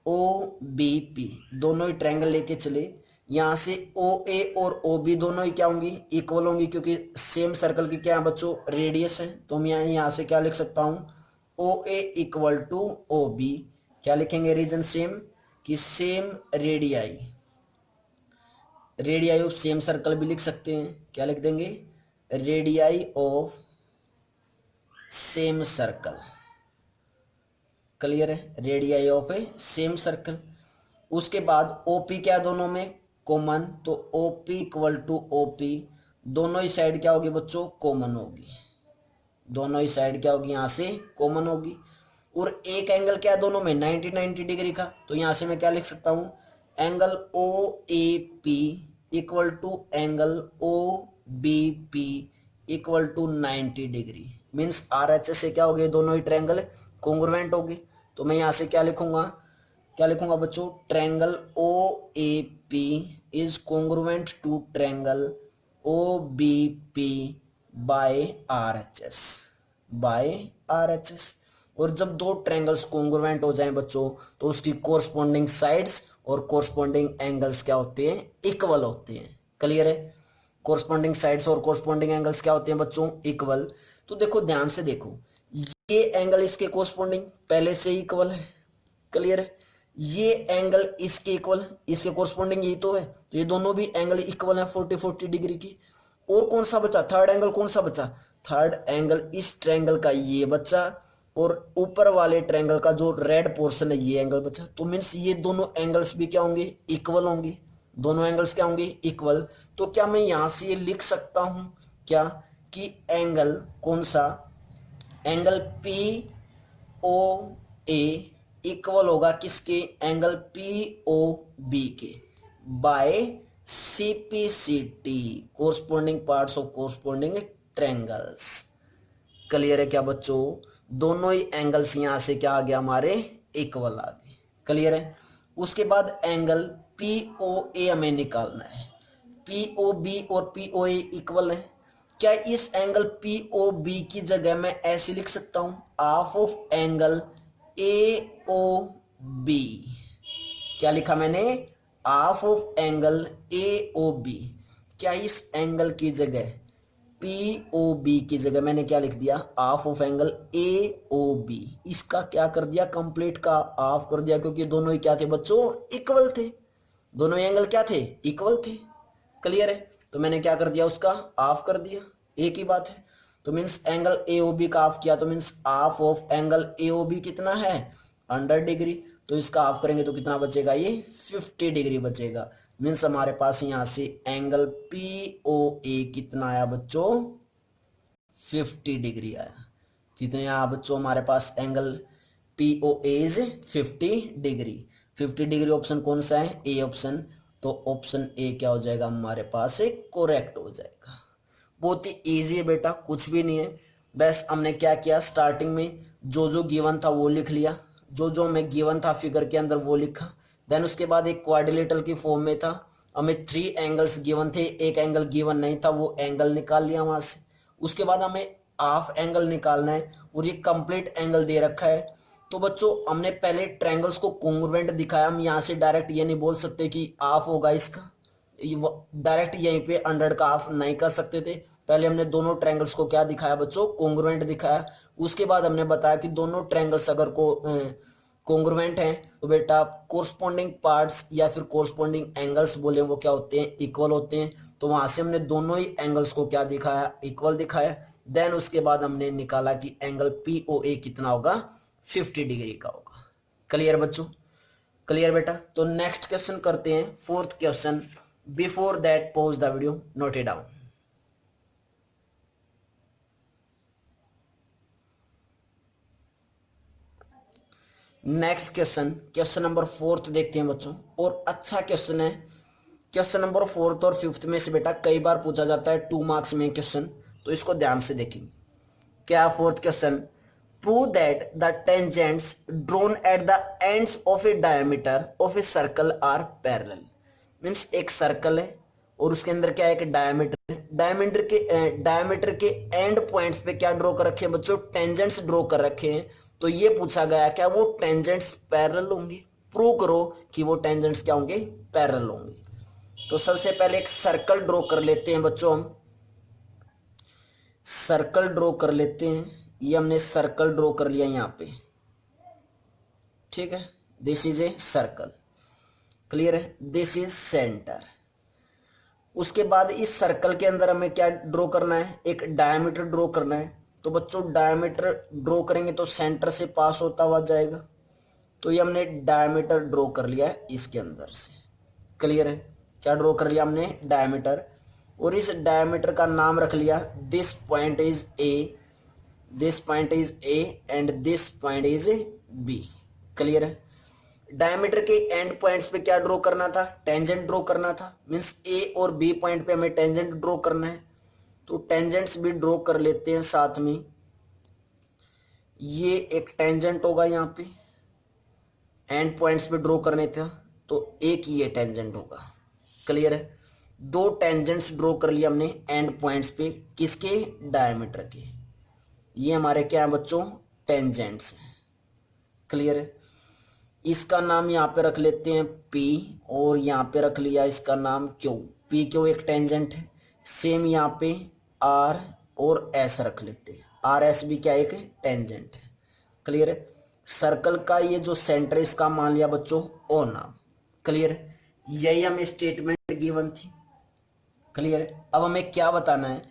O B P. दोनों ही ट्रायंगल लेके चले। यहां से ओ ए और ओ बी दोनों ही क्या होंगी? इक्वल होंगी, क्योंकि सेम सर्कल की क्या है बच्चों? रेडियस है। तो मैं यहां से क्या लिख सकता हूं? O A equal to O B. क्या लिखेंगे? रीजन सेम, कि same radii, radii of same circle भी लिख सकते हैं। क्या लिख देंगे? Radii of same circle. Clear है? Radii of a same circle. उसके बाद ओपी क्या दोनों में? कॉमन। तो ओपी इक्वल टू ओपी, दोनों ही साइड क्या होगी बच्चों? कॉमन होगी। दोनों ही साइड क्या होगी? यहां से कॉमन होगी। और एक एंगल क्या है दोनों में? 90 डिग्री का। तो यहां से मैं क्या लिख सकता हूं? Angle O A P equal to angle O B P equal to 90 degree. Means R H S से क्या हो गए? दोनों ही ट्रायंगल कोंग्रुएंट हो गए। तो मैं यहां से क्या लिखूंगा? क्या लिखूंगा बच्चों? Triangle O A P is congruent to triangle O B P by R H S, by R H S. और जब दो ट्रायंगल्स कोंग्रुएंट हो जाएं बच्चों, तो उसकी कोरस्पॉन्डिंग साइड्स और कोरस्पॉन्डिंग एंगल्स क्या होते हैं? इक्वल होते हैं। क्लियर है? कोरस्पॉन्डिंग साइड्स और कोरस्पॉन्डिंग एंगल्स क्या होते हैं बच्चों? इक्वल। तो देखो ध्यान से देखो, ये एंगल इसके कोरस्पॉन्डिंग पहले से इक्वल है। क्लियर है? ये एंगल इसके इक्वल, इसके कोरस्पॉन्डिंग यही तो है। तो ये दोनों भी एंगल इक्वल है 40 डिग्री की। और कौन सा बचा? थर्ड एंगल कौन सा बचा? थर्ड एंगल इस ट्रायंगल का ये बचा और ऊपर वाले ट्रायंगल का जो रेड पोर्शन है ये एंगल बचा। तो मीन्स ये दोनों एंगल्स भी क्या होंगे, इक्वल होंगे। दोनों एंगल्स क्या होंगे, इक्वल। तो क्या मैं यहां से ये लिख सकता हूं क्या कि एंगल कौन सा, angle P O A equal होगा किसके, एंगल पी ओ बी के, by C P C T, corresponding parts of corresponding triangles. Clear है क्या बच्चों, दोनों ही एंगल्स यहां से क्या आ गया हमारे, इक्वल आ गए। क्लियर है। उसके बाद एंगल पी ओ ए हमें निकालना है। पी ओ बी और पी ओ ए इक्वल है। क्या इस एंगल पी ओ बी की जगह मैं ऐसे लिख सकता हूं, half of angle A O B. क्या लिखा मैंने, half of angle A O B. क्या इस एंगल की जगह पी ओ बी की जगह मैंने क्या लिख दिया, half of angle A O B. इसका क्या कर दिया, कंप्लीट का हाफ कर दिया, क्योंकि दोनों ही क्या थे बच्चों, इक्वल थे। दोनों एंगल क्या थे, इक्वल थे। क्लियर है। तो मैंने क्या कर दिया, उसका हाफ कर दिया, एक ही बात है। तो means angle A O B का हाफ किया, तो means half of angle A O B कितना है, 100 डिग्री। तो इसका हाफ करेंगे तो कितना बचेगा, ये 50 डिग्री बचेगा। मीन्स हमारे पास यहां से एंगल पी ओ ए कितना आया बच्चों, 50 डिग्री आया। कितने आया बच्चों हमारे पास, angle P O A is 50 degree. 50 degree option कौन सा है, ए ऑप्शन। तो ऑप्शन ए क्या हो जाएगा हमारे पास, एक करेक्ट हो जाएगा। बहुत ही इजी है बेटा, कुछ भी नहीं है। बस हमने क्या किया, स्टार्टिंग में जो जो गिवन था वो लिख लिया, जो जो हमें गिवन था फिगर के अंदर वो लिखा। देन उसके बाद एक क्वाड्रिलेटरल की फॉर्म में था, हमें 3 एंगल्स गिवन थे, एक एंगल गिवन नहीं था, वो एंगल निकाल लिया वहां से। उसके बाद हमें हाफ एंगल निकालना है और ये कंप्लीट एंगल दे रखा है। तो बच्चों हमने पहले ट्रायंगल्स को कॉन्ग्रुएंट दिखाया। हम यहाँ से डायरेक्ट ये नहीं बोल सकते कि हाफ होगा इसका, डायरेक्ट यहीं पे 100 का हाफ नहीं कर सकते थे। पहले हमने दोनों ट्रायंगल्स को क्या दिखाया बच्चों, कॉन्ग्रुएंट दिखाया। उसके बाद हमने बताया कि दोनों ट्रायंगल्स अगर को कॉन्ग्रुएंट हैं तो बेटा कोरस्पॉन्डिंग पार्ट्स या फिर कोरस्पॉन्डिंग एंगल्स बोले वो क्या होते हैं, इक्वल होते हैं। तो वहां से हमने दोनों ही एंगल्स को क्या दिखाया, इक्वल दिखाया। देन उसके बाद हमने निकाला कि एंगल पी ओ ए कितना होगा, 50 डिग्री का होगा। क्लियर बच्चों, क्लियर बेटा। तो नेक्स्ट क्वेश्चन करते हैं, fourth question. Before that pause the video, note it down. Next question, question number fourth देखते हैं बच्चों, और अच्छा क्वेश्चन है। क्वेश्चन नंबर फोर्थ और फिफ्थ में से बेटा कई बार पूछा जाता है 2 मार्क्स में क्वेश्चन, तो इसको ध्यान से देखेंगे। क्या fourth question, prove that the tangents drawn at the ends of a diameter of a circle are parallel. Means एक सर्कल है और उसके अंदर क्या है, एक डायमीटर है। डायमीटर के एंड पॉइंट्स पे क्या ड्रॉ कर रखे हैं बच्चों, टेंजेंट्स ड्रॉ कर रखे हैं। तो ये पूछा गया क्या वो टेंजेंट्स पैरेलल होंगे, प्रूव करो कि वो टेंजेंट्स क्या होंगे, पैरेलल होंगे। तो सबसे पहले एक सर्कल ड्रॉ कर लेते हैं बच्चों, हम सर्कल ड्रॉ कर लेते हैं। ये हमने सर्कल ड्रॉ कर लिया यहाँ पे, ठीक है। This is a circle, clear है, दिस इज सेंटर। उसके बाद इस सर्कल के अंदर हमें क्या ड्रॉ करना है, एक डायमीटर ड्रॉ करना है। तो बच्चों डायमीटर ड्रॉ करेंगे तो सेंटर से पास होता हुआ जाएगा। तो ये हमने डायमीटर ड्रॉ कर लिया है इसके अंदर से, क्लियर है। क्या ड्रॉ कर लिया हमने, डायमीटर। और इस डायमीटर का नाम रख लिया, this point is A, this point is A and this point is B. Clear है। डायमीटर के एंड पॉइंट्स पे क्या ड्रॉ करना था, टेंजेंट ड्रॉ करना था। मींस ए और बी पॉइंट पे हमें टेंजेंट ड्रॉ करना है। तो टेंजेंट्स भी ड्रॉ कर लेते हैं साथ में। ये एक टेंजेंट होगा यहाँ पे, एंड पॉइंट्स पे ड्रॉ करने था, तो एक ये टेंजेंट होगा। क्लियर है। 2 टेंजेंट्स ड्रॉ कर लिया हमने एंड पॉइंट्स पे, किसके, डायमीटर के। ये हमारे क्या है बच्चों, टेंजेंट्स हैं। क्लियर है। इसका नाम यहाँ पे रख लेते हैं P, और यहाँ पे रख लिया इसका नाम Q। P Q एक टेंजेंट है। सेम यहाँ पे R और S रख लेते हैं, R S भी क्या एक टेंजेंट है। क्लियर है। सर्कल का ये जो सेंटर है इसका मान लिया बच्चों O नाम। क्लियर है। यही हमें स्टेटमेंट गिवन थी। क्लियर है। अब हमें क्या बताना है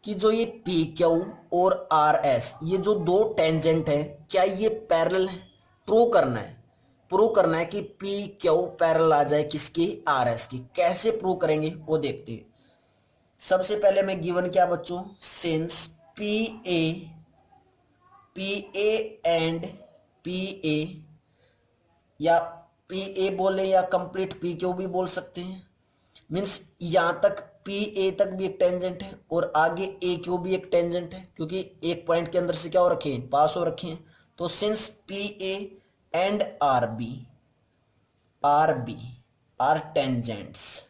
कि जो ये पी क्यू और आर एस, ये जो दो टेंजेंट है, क्या ये पैरेलल है? प्रूव करना है कि पी क्यू पैरेलल आ जाए किसकी? आर एस की। कैसे प्रूव करेंगे वो देखते हैं। सबसे पहले मैं गिवन क्या बच्चों, since P A and P A, या पी ए बोले या कंप्लीट पी क्यू भी बोल सकते हैं, मीन्स यहां तक पी ए तक भी एक टेंजेंट है और आगे ए क्यू भी एक टेंजेंट है, क्योंकि एक पॉइंट के अंदर से क्या हो रखे हैं? पास हो रखे हैं। तो since P A and R B are tangents,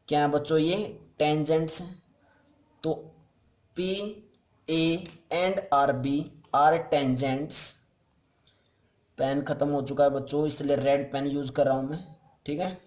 क्या है बच्चों? ये टेंजेंट्स हैं। तो P A and R B are tangents. Pen खत्म हो चुका है बच्चों, इसलिए रेड पेन यूज कर रहा हूं मैं, ठीक है।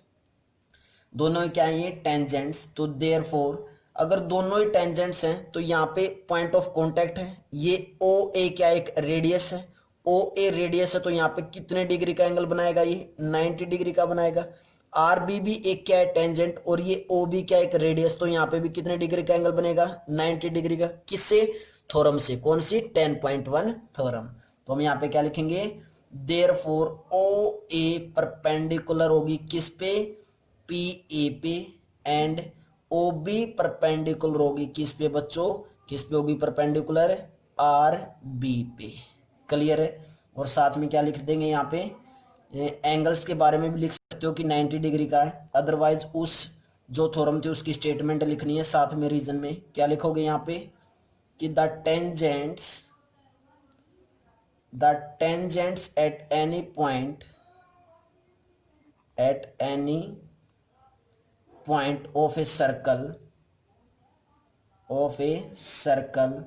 दोनों ही क्या है? ये टेंजेंट्स। तो देयरफॉर अगर दोनों ही टेंजेंट्स हैं तो यहाँ पे पॉइंट ऑफ कांटेक्ट है, ये ओ ए क्या एक रेडियस है, ओ ए रेडियस है, तो यहाँ पे कितने डिग्री का एंगल बनाएगा? ये 90 डिग्री का बनाएगा। आर बी भी एक क्या है? टेंजेंट, और ये ओ बी क्या एक रेडियस, तो यहाँ पे भी कितने डिग्री का एंगल बनेगा? 90 डिग्री का। किससे? थ्योरम से। कौन सी? 10.1 थ्योरम। तो हम यहाँ पे क्या लिखेंगे? देयरफॉर ओ ए परपेंडिकुलर होगी किस पे? पी ए पे, एंड ओ बी परपेंडिकुलर होगी किस पे बच्चों? किस पे होगी परपेंडिकुलर? आर बी पे। क्लियर है। और साथ में क्या लिख देंगे यहाँ पे? एंगल्स के बारे में भी लिख सकते हो कि 90 डिग्री का है। अदरवाइज उस जो थ्योरम थी उसकी स्टेटमेंट लिखनी है साथ में रीजन में। क्या लिखोगे यहाँ पे? कि the tangents at any point of a circle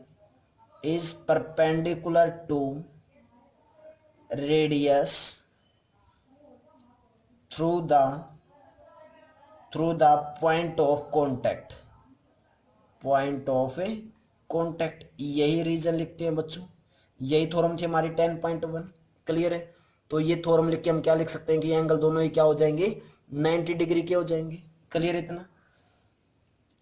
is perpendicular to radius through the point of contact। यही रीजन लिखते हैं बच्चों, यही थ्योरम थी हमारी 10.1। क्लियर है। तो ये थ्योरम लिख के हम क्या लिख सकते हैं कि एंगल दोनों ही क्या हो जाएंगे? 90 डिग्री के हो जाएंगे। क्लियर इतना।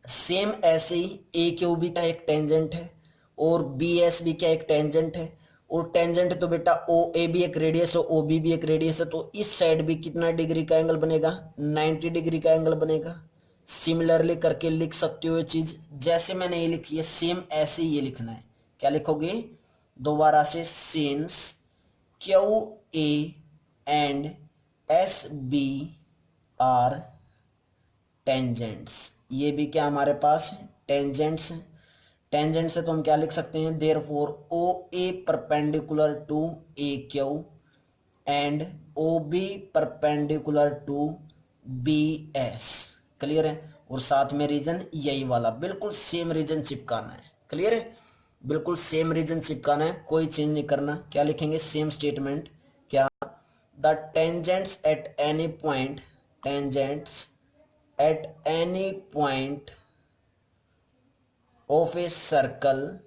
सेम ऐसे ही ए क्यू भी क्या एक टेंजेंट है, और बी एस भी क्या एक टेंजेंट है, और टेंजेंट है तो बेटा ओ ए भी एक रेडियस है, ओ बी भी एक रेडियस है, तो इस साइड भी कितना डिग्री का एंगल बनेगा? 90 डिग्री का एंगल बनेगा। सिमिलरली करके लिख सकते हो ये चीज, जैसे मैंने ये लिखी है सेम ऐसे ही ये लिखना है। क्या लिखोगे? दोबारा से, since Q A and S B are tangents, ये भी क्या हमारे पास टेंजेंट्स हैं। टेंजेंट्स है तो हम क्या लिख सकते हैं? Therefore O A perpendicular to A Q and O B perpendicular to B S. Clear है। और साथ में रीजन यही वाला, बिल्कुल सेम रीजन चिपकाना है। क्लियर है। बिल्कुल सेम रीजन चिपकाना है, कोई चेंज नहीं करना। क्या लिखेंगे? Same statement. क्या? The tangents at any point, tangents at any point of a circle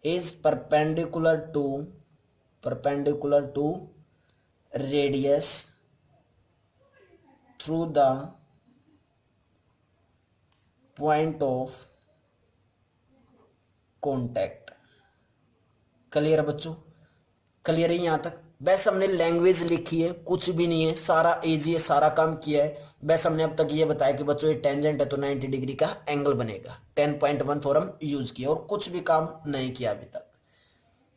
is perpendicular to radius through the point of contact। Clear बच्चों? क्लियर है यहां तक? बस हमने लैंग्वेज लिखी है, कुछ भी नहीं है, सारा इजी है, सारा काम किया है। बस हमने अब तक ये बताया कि बच्चों ये टेंजेंट है तो 90 डिग्री का एंगल बनेगा। 10.1 थ्योरम यूज किया और कुछ भी काम नहीं किया अभी तक।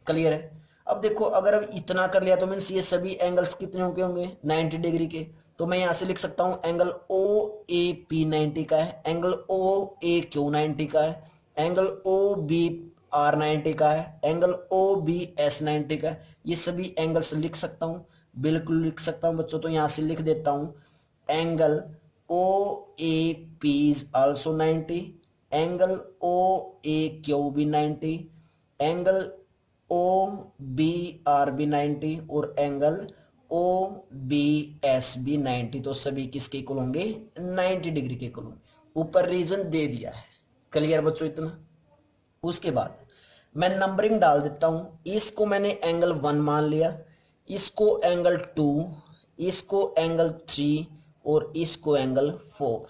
क्लियर है। अब देखो, अगर अब इतना कर लिया तो मीन्स ये सभी एंगल्स कितने के होंगे? 90 डिग्री के। तो मैं यहां से लिख सकता हूं एंगल ओ ए पी 90 का है, एंगल ओ ए क्यू 90 का है, एंगल ओ बी आर 90 का है, एंगल ओ बी एस 90 का है। ये सभी एंगल्स लिख सकता हूं, बिल्कुल लिख सकता हूं बच्चों। तो यहां से लिख देता हूं angle O A P is also 90, angle O A Q भी 90, angle O B R B 90 और angle O B S B 90। तो सभी किसके इक्वल होंगे? 90 डिग्री के इक्वल होंगे। ऊपर रीजन दे दिया है। क्लियर बच्चों इतना? उसके बाद मैं नंबरिंग डाल देता हूं। इसको मैंने एंगल 1 मान लिया, इसको एंगल 2, इसको एंगल 3 और इसको एंगल 4।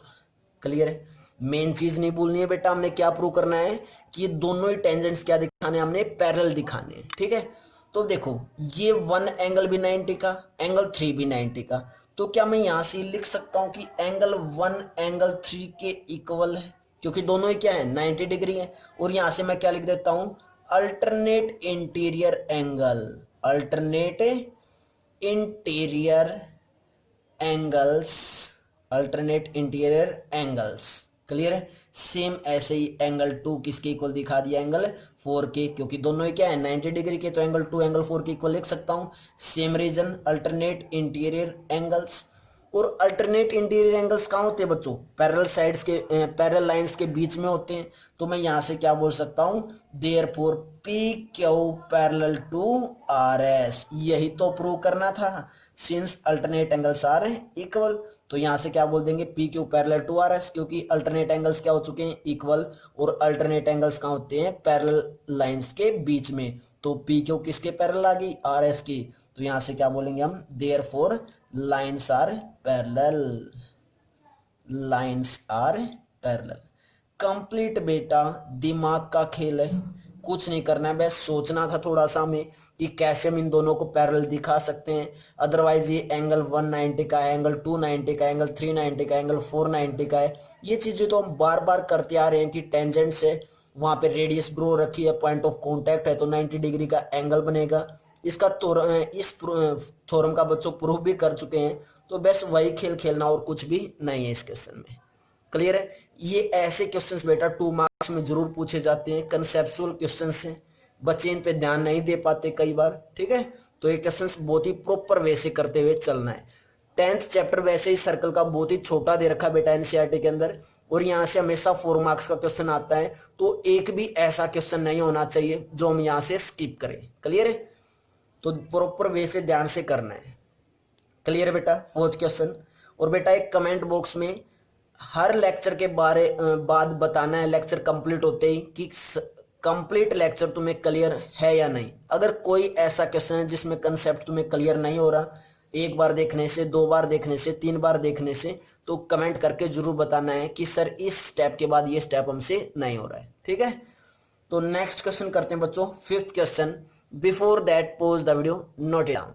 क्लियर है। मेन चीज नहीं भूलनी है बेटा, हमने क्या प्रूव करना है कि दोनों ही टेंजेंट्स क्या दिखाने, हमने पैरेलल दिखाने हैं, ठीक है। तो देखो ये 1 एंगल भी 90 का, एंगल 3 भी 90 का, तो क्या मैं यहां से लिख सकता हूं कि एंगल 1 एंगल 3 के इक्वल है, क्योंकि दोनों ही क्या है 90 डिग्री है। और यहां से मैं क्या लिख देता हूं, alternate interior angle, alternate interior angles, alternate interior angles, clear है। सेम ऐसे ही एंगल 2 किसके इक्वल दिखा दिया, एंगल 4 के, क्योंकि दोनों ही क्या है 90 डिग्री के, तो एंगल 2 एंगल 4 के इक्वल लिख सकता हूं। Same reason alternate interior angles. और अल्टरनेट इंटीरियर एंगल्स कहाँ होते हैं बच्चों, पैरेलल साइड्स के, पैरेलल लाइंस के बीच में होते हैं। तो मैं यहां से क्या बोल सकता हूं, therefore P Q parallel to R S, यही तो प्रूव करना था, since alternate angles are equal. तो यहां से क्या बोल देंगे, P Q parallel to R S, क्योंकि अल्टरनेट एंगल्स क्या हो चुके हैं, इक्वल। और अल्टरनेट एंगल्स कहाँ होते हैं, पैरेलल लाइंस के बीच में। तो पी क्यू किसके पैरेलल आ गई, आर एस की। तो यहां से क्या बोलेंगे हम, therefore lines are parallel, lines are parallel. Complete बेटा दिमाग का खेल है, कुछ नहीं करना है, बस सोचना था थोड़ा सा हमें कि कैसे हम इन दोनों को पैरेलल दिखा सकते हैं। अदरवाइज ये एंगल 190 का है, एंगल 290 का, एंगल 390 का, एंगल 490 का है, ये चीजें तो हम बार बार करते आ रहे हैं कि टेंजेंट से वहां पे रेडियस ब्रो रखी है, पॉइंट ऑफ कांटेक्ट है, तो 90 डिग्री का एंगल बनेगा। इसका इस थ्योरम का बच्चों प्रूफ भी कर चुके हैं। तो बस वही खेल खेलना और कुछ भी नहीं है इस क्वेश्चन में, क्लियर है। ये ऐसे क्वेश्चंस बेटा 2 मार्क्स में जरूर पूछे जाते हैं, कंसेप्चुअल क्वेश्चंस हैं, बच्चे इन पे ध्यान नहीं दे पाते कई बार, ठीक है। तो ये क्वेश्चंस बहुत ही प्रॉपर वे से करते हुए चलना है। 10th चैप्टर वैसे ही सर्कल का बहुत ही छोटा दे रखा बेटा एनसीईआरटी के अंदर, और यहाँ से हमेशा 4 मार्क्स का क्वेश्चन आता है, तो एक भी ऐसा क्वेश्चन नहीं होना चाहिए जो हम यहाँ से स्किप करें, क्लियर है। तो प्रॉपर वे से ध्यान से करना है, क्लियर है बेटा। 4th question. और बेटा एक कमेंट बॉक्स में हर लेक्चर के बाद बताना है, लेक्चर कंप्लीट होते ही, कि कंप्लीट लेक्चर तुम्हें क्लियर है या नहीं। अगर कोई ऐसा क्वेश्चन है जिसमें कंसेप्ट तुम्हें क्लियर नहीं हो रहा, एक बार देखने से, 2 बार देखने से, 3 बार देखने से, तो कमेंट करके जरूर बताना है कि सर इस स्टेप के बाद ये स्टेप हमसे नहीं हो रहा है, ठीक है। तो नेक्स्ट क्वेश्चन करते हैं बच्चों, 5th question. Before that pause the video, note it down.